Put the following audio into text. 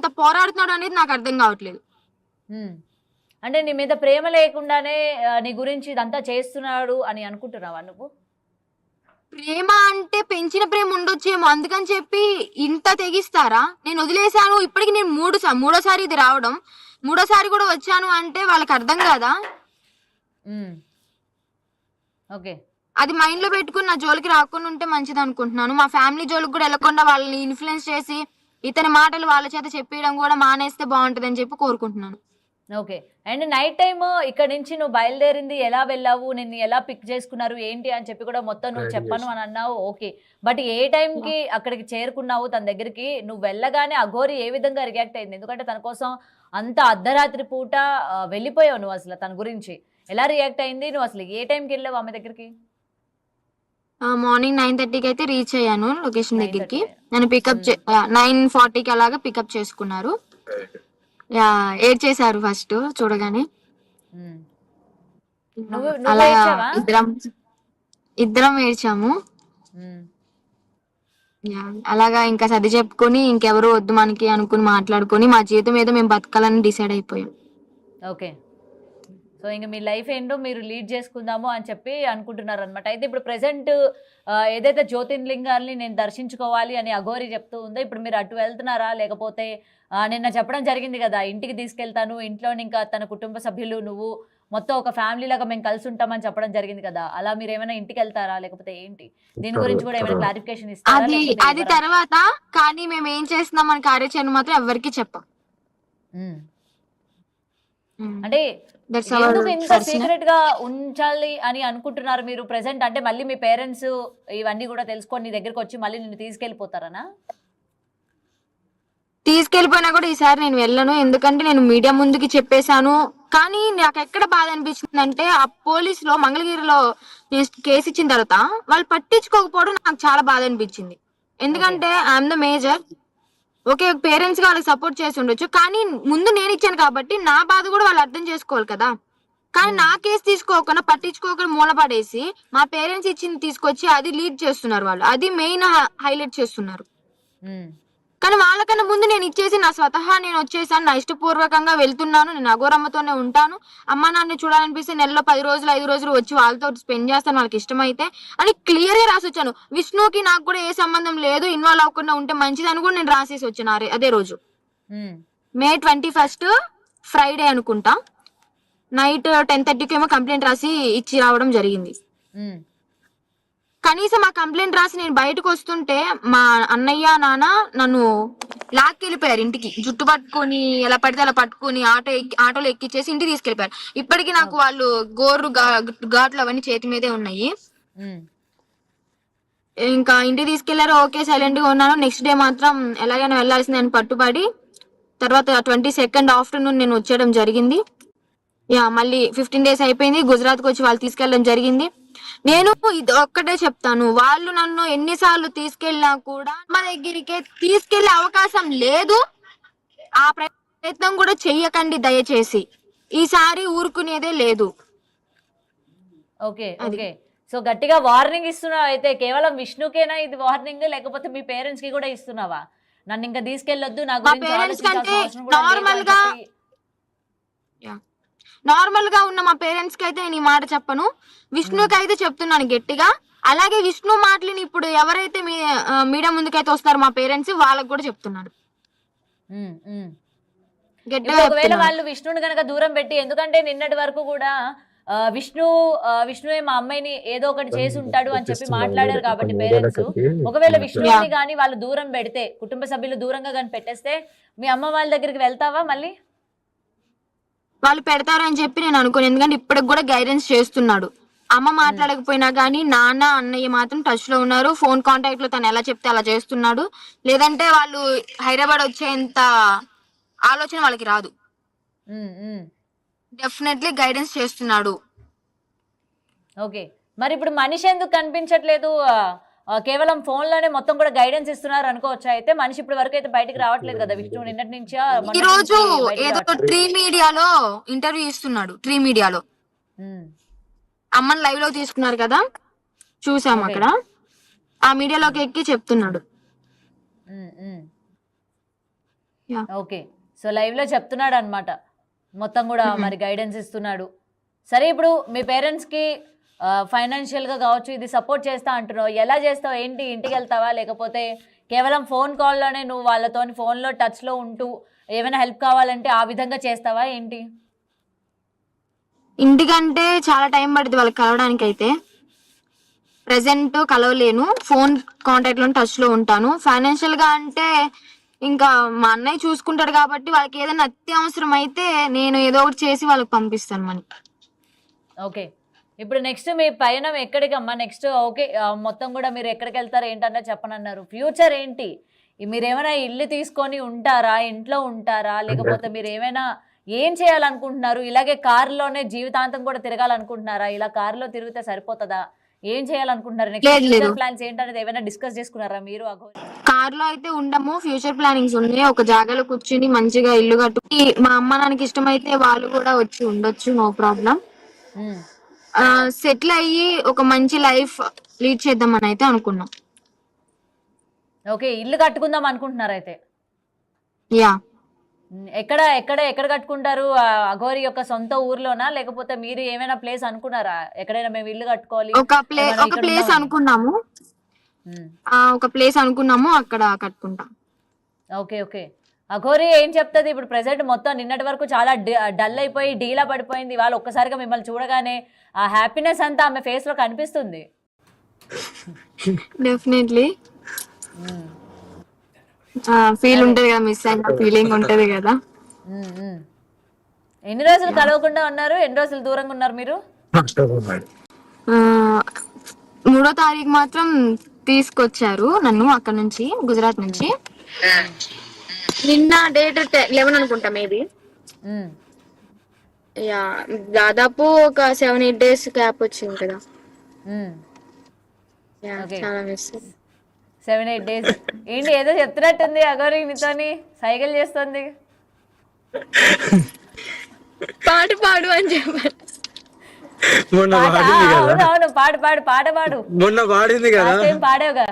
ఇంత పోరాడుతున్నాడు అనేది నాకు అర్థం కావట్లేదు. అంటే నీ మీద ప్రేమ లేకుండానే నీ గురించి ఇదంతా చేస్తున్నాడు అని అనుకుంటున్నావా నువ్వు? ప్రేమ అంటే పెంచిన ప్రేమ ఉండొచ్చేమో, అందుకని చెప్పి ఇంత తెగిస్తారా? నేను వదిలేశాను, ఇప్పటికి నేను మూడోసారి ఇది రావడం, మూడోసారి కూడా వచ్చాను అంటే వాళ్ళకి అర్థం కాదా? ఓకే, అది మైండ్ లో పెట్టుకుని నా జోలికి రాకుండా ఉంటే మంచిది అనుకుంటున్నాను. మా ఫ్యామిలీ జోలికి కూడా వెళ్ళకుండా వాళ్ళని ఇన్ఫ్లుయెన్స్ చేసి ఇతని మాటలు వాళ్ళ చేత చెప్పడం కూడా మానేస్తే బాగుంటది అని చెప్పి కోరుకుంటున్నాను. ఓకే. అండ్ నైట్ టైమ్ ఇక్కడ నుంచి నువ్వు బయలుదేరింది, ఎలా వెళ్ళావు, నిన్ను ఎలా పిక్ చేసుకున్నారు ఏంటి అని చెప్పి కూడా మొత్తం నువ్వు చెప్పను అని అన్నావు. ఓకే, బట్ ఏ టైంకి అక్కడికి చేరుకున్నావు తన దగ్గరికి? నువ్వు వెళ్ళగానే అఘోరి ఏ విధంగా రియాక్ట్ అయింది? ఎందుకంటే తన కోసం అంత అర్ధరాత్రి పూట వెళ్ళిపోయావు నువ్వు, అసలు తన గురించి ఎలా రియాక్ట్ అయింది? నువ్వు అసలు ఏ టైంకి వెళ్ళావు ఆమె దగ్గరికి? మార్నింగ్ 9:30కి అయితే రీచ్ అయ్యాను లొకేషన్ దగ్గరికి. నన్ను పికప్ 9:40కి అలాగా పికప్ చేసుకున్నారు. ఏడ్చేశారు ఫస్ట్ చూడగానే. అలా ఇద్దరం ఏడ్చాము. అలాగా ఇంకా సర్ది చెప్పుకొని ఇంకెవరు వద్దు మనకి అనుకుని మాట్లాడుకొని మా జీవితం ఏదో మేము బతకాలని డిసైడ్ అయిపోయాం. ఓకే, సో ఇంకా మీ లైఫ్ ఏంటో మీరు లీడ్ చేసుకుందాము అని చెప్పి అనుకుంటున్నారు అనమాట. అయితే ఇప్పుడు ప్రెసెంట్ ఏదైతే జ్యోతిర్లింగాల్ని నేను దర్శించుకోవాలి అని అఘోరి చెప్తూ ఉందో, ఇప్పుడు మీరు అటు వెళ్తున్నారా? లేకపోతే నిన్న చెప్పడం జరిగింది కదా ఇంటికి తీసుకెళ్తాను, ఇంట్లో ఇంకా తన కుటుంబ సభ్యులు నువ్వు మొత్తం ఒక ఫ్యామిలీ లాగా మేము కలిసి ఉంటామని చెప్పడం జరిగింది కదా, అలా మీరు ఏమైనా ఇంటికి వెళ్తారా లేకపోతే ఏంటి? దీని గురించి కూడా ఏమైనా క్లారిఫికేషన్ ఇస్తారా? అది తర్వాత, కానీ మేము ఏం చేస్తున్నాం మన కార్యాచరణ మాత్రం ఎవరికి చెప్పం. అంటే ఎందుకు ఇంత సీక్రెట్ గా ఉంచాలి అని అనుకుంటున్నారు మీరు ప్రెసెంట్? అంటే మళ్ళీ మీ పేరెంట్స్ ఇవన్నీ కూడా తెలుసుకొని నీ దగ్గరకు వచ్చి మళ్ళీ నిన్ను తీసుకెళ్లిపోతారనా? తీసుకెళ్లిపోయినా కూడా ఈసారి నేను వెళ్ళను, ఎందుకంటే నేను మీడియా ముందుకి చెప్పేశాను. కానీ నాకు ఎక్కడ బాధ అనిపించింది అంటే, ఆ పోలీసులో మంగళగిరిలో కేసు ఇచ్చిన తర్వాత వాళ్ళు పట్టించుకోకపోవడం నాకు చాలా బాధ అనిపించింది. ఎందుకంటే I'm the major. Okay, parents గా వాళ్ళకి సపోర్ట్ చేసి ఉండొచ్చు, కానీ ముందు నేను ఇచ్చాను కాబట్టి నా బాధ కూడా వాళ్ళు అర్థం చేసుకోవాలి కదా. కానీ నా కేసు తీసుకోకుండా పట్టించుకోకుండా మూలపడేసి మా పేరెంట్స్ ఇచ్చింది తీసుకొచ్చి అది లీడ్ చేస్తున్నారు వాళ్ళు, అది మెయిన్ హైలైట్ చేస్తున్నారు. కానీ వాళ్ళకన్నా ముందు నేను ఇచ్చేసి నా స్వతహా నేను వచ్చేసాను, నా ఇష్టపూర్వకంగా వెళ్తున్నాను, నేను అఘోరమ్మతోనే ఉంటాను, అమ్మ నాన్న చూడాలనిపిస్తే నెలలో 10 రోజులు 5 రోజులు వచ్చి వాళ్ళతో స్పెండ్ చేస్తాను వాళ్ళకి ఇష్టమైతే అని క్లియర్ గా రాసి వచ్చాను. విష్ణుకి నాకు కూడా ఏ సంబంధం లేదు, ఇన్వాల్వ్ అవ్వకుండా ఉంటే మంచిది అని కూడా నేను రాసేసి వచ్చాను అదే రోజు. May 21 ఫ్రైడే అనుకుంటా, నైట్ 10:30కి ఏమో కంప్లైంట్ రాసి ఇచ్చి రావడం జరిగింది. కనీసం ఆ కంప్లైంట్ రాసి నేను బయటకు వస్తుంటే మా అన్నయ్య నాన్న నన్ను లాక్కెళ్ళిపోయారు ఇంటికి, జుట్టు పట్టుకొని ఎలా పడితే అలా పట్టుకుని ఆటోలో ఎక్కిచ్చేసి ఇంటికి తీసుకెళ్ళిపోయారు. ఇప్పటికీ నాకు వాళ్ళు గోర్రు ఘాట్లు అవన్నీ చేతి మీదే ఉన్నాయి. ఇంకా ఇంటికి తీసుకెళ్లారు. ఓకే, సైలెంట్ గా ఉన్నాను. నెక్స్ట్ డే మాత్రం ఎలాగైనా వెళ్లాల్సింది అని పట్టుబడి తర్వాత 22 ఆఫ్టర్నూన్ నేను వచ్చేయడం జరిగింది. మళ్ళీ 15 days అయిపోయింది, గుజరాత్ కు వచ్చి వాళ్ళు తీసుకెళ్ళడం జరిగింది. నేను ఇది ఒక్కటే చెప్తాను, వాళ్ళు నన్ను ఎన్నిసార్లు తీసుకెళ్ళినా కూడా మా దగ్గరికి తీసుకెళ్లే అవకాశం లేదు. ఆ ప్రయత్నం కూడా చెయ్యకండి దయచేసి, ఈసారి ఊరుకునేదే లేదు. ఓకే ఓకే, సో గట్టిగా వార్నింగ్ ఇస్తున్నావు. అయితే కేవలం విష్ణుకేనా ఇది వార్నింగ్, లేకపోతే మీ పేరెంట్స్ కి కూడా ఇస్తున్నావా? నన్ను ఇంకా తీసుకెళ్ళొద్దు, నా గురించి నార్మల్ గా ఉన్న మా పేరెంట్స్ కి అయితే నేను ఈ మాట చెప్పను, విష్ణుకి అయితే చెప్తున్నాను గట్టిగా. అలాగే విష్ణు మాటలని ఇప్పుడు ఎవరైతే మీడియా ముందుకైతే వస్తారో మా పేరెంట్స్ వాళ్ళకి కూడా చెప్తున్నాను. ఒకవేళ వాళ్ళు విష్ణుని కనుక దూరం పెట్టి, ఎందుకంటే నిన్నటి వరకు కూడా విష్ణువే మా అమ్మాయిని ఏదో ఒకటి చేసి ఉంటాడు అని చెప్పి మాట్లాడారు కాబట్టి పేరెంట్స్, ఒకవేళ విష్ణుని కానీ వాళ్ళు దూరం పెడితే, కుటుంబ సభ్యులు దూరంగా కానీ పెట్టేస్తే మీ అమ్మ వాళ్ళ దగ్గరికి వెళ్తావా మళ్ళీ? వాళ్ళు పెడతారని చెప్పి నేను అనుకోను, ఎందుకంటే ఇప్పటికి కూడా గైడెన్స్ చేస్తున్నాడు. అమ్మ మాట్లాడకపోయినా కానీ నాన్న అన్నయ్య మాత్రం టచ్ లో ఉన్నారు, ఫోన్ కాంటాక్ట్ లో తను ఎలా చెప్తే అలా చేస్తున్నాడు. లేదంటే వాళ్ళు హైదరాబాద్ వచ్చేంత ఆలోచన వాళ్ళకి రాదు. డెఫినెట్లీ గైడెన్స్ చేస్తున్నాడు. ఓకే, మరి ఇప్పుడు మనిషి ఎందుకు కనిపించట్లేదు? కేవలం ఫోన్ లోనే మొత్తం కూడా గైడెన్స్ ఇస్తున్నారు అనుకోవచ్చా? అయితే మనిషి ఇప్పటి వరకు అయితే బయటకు రావట్లేదు కదా విష్ణు, నిన్నటి నుంచి. ఈ రోజు ఏదో ట్రీ మీడియాలో ఇంటర్వ్యూ ఇస్తున్నాడు. ట్రీ మీడియాలో అమ్మని లైవ్ లో తీసుకున్నారు కదా, చూసాం అక్కడ. ఆ మీడియాలోకి ఎక్కి చెప్తున్నాడు. యా. ఓకే, సో లైవ్ లో చెప్తున్నాడు అనమాట మొత్తం కూడా, మరి గైడెన్స్ ఇస్తున్నాడు. సరే, ఇప్పుడు మీ పేరెంట్స్ కి ఫైనాన్షియల్ గా కావచ్చు ఇది సపోర్ట్ చేస్తా అంటున్నావు, ఎలా చేస్తావు ఏంటి? ఇంటికి వెళ్తావా, లేకపోతే కేవలం ఫోన్ కాల్లోనే నువ్వు వాళ్ళతో ఫోన్లో టచ్లో ఉంటూ ఏమైనా హెల్ప్ కావాలంటే ఆ విధంగా చేస్తావా ఏంటి? ఇంటికంటే చాలా టైం పడుతుంది వాళ్ళకి కలవడానికి. అయితే ప్రెసెంట్ కలవలేను, ఫోన్ కాంటాక్ట్ లో టచ్ లో ఉంటాను. ఫైనాన్షియల్ గా అంటే ఇంకా మా అన్నయ్య చూసుకుంటాడు కాబట్టి వాళ్ళకి ఏదైనా అత్యవసరం అయితే నేను ఏదో ఒకటి చేసి వాళ్ళకి పంపిస్తాను మనీ. ఓకే, ఇప్పుడు నెక్స్ట్ మీ పయనం ఎక్కడికమ్మా నెక్స్ట్? ఓకే, మొత్తం కూడా మీరు ఎక్కడికి వెళ్తారు ఏంటన్నా చెప్పనన్నారు. ఫ్యూచర్ ఏంటి? మీరు ఏమైనా ఇల్లు తీసుకొని ఉంటారా, ఇంట్లో ఉంటారా, లేకపోతే మీరు ఏమైనా ఏం చేయాలనుకుంటున్నారు? ఇలాగే కారులోనే జీవితాంతం కూడా తిరగాలనుకుంటున్నారా? ఇలా కారులో తిరిగితే సరిపోతుందా? ఏం చేయాలనుకుంటున్నారు? నెక్స్ట్ ఫ్యూచర్ ప్లాన్స్ ఏంటనేది ఏమైనా డిస్కస్ చేసుకున్నారా మీరు? కార్ లో అయితే ఉండము, ఫ్యూచర్ ప్లానింగ్స్ ఉన్నాయి. ఒక జాగాలో కూర్చుని మంచిగా ఇల్లు కట్టుకుని మా అమ్మ నాన్నకి ఇష్టమైతే వాళ్ళు కూడా వచ్చి ఉండొచ్చు, నో ప్రాబ్లం. సెటిల్ అయ్యి ఒక మంచి లైఫ్ లీడ్ చేద్దామని అయితే అనుకున్నాం. ఓకే, ఇల్లు కట్టుకుందాం అనుకుంటున్నారు అయితే? యా. ఎక్కడ ఎక్కడ ఎక్కడ కట్టుకుంటారు? అఘోరి యొక్క సొంత ఊర్లోనా, లేకపోతే మీరు ఏమైనా ప్లేస్ అనుకున్నారా ఎక్కడైనా మేము ఇల్లు కట్టుకోవాలి? ఒక ప్లేస్ అనుకున్నాము, ఒక ప్లేస్ అనుకున్నాము, అక్కడ కట్టుకుంటాం. ఓకే ఓకే, అఘోరి ఏం చెప్తుంది ఇప్పుడు? ప్రెసెంట్ మొత్తం నిన్నటి వరకు చాలా డల్ అయిపోయి డీలా పడిపోయింది. వాళ్ళు ఒక్కసారిగా మిమ్మల్ని చూడగానే ఆ హ్యాపీనెస్ అంతా ఆమె ఫేస్ లో కనిపిస్తుంది. డెఫినెట్లీ ఫీల్ ఉంటది కదా, మిస్ అయిన ఫీలింగ్ ఉంటది కదా. ఎన్ని రోజులు కలవకుండా ఉన్నారు? ఎన్ని రోజులు దూరంగా ఉన్నారు మీరు? 3వ తారీఖు మాత్రం తీసుకొచ్చారు నన్ను అక్కడ నుంచి, గుజరాత్ నుంచి. నిన్న డేట్ 11 అనుకుంటా మేబీ. యా, దాదాపు ఒక 7-8 days గ్యాప్ వచ్చింది కదా. చాలా మిస్. 7-8 days ఏంటి? ఏదో చెప్తున్నట్టుంది అఘోరి నీతోని, సైకిల్ చేస్తుంది. పాట పాడు అని చెప్పారు. అవును, పాడు పాడు పాట పాడు. మొన్న పాడింది కదా, పాడేవుగా.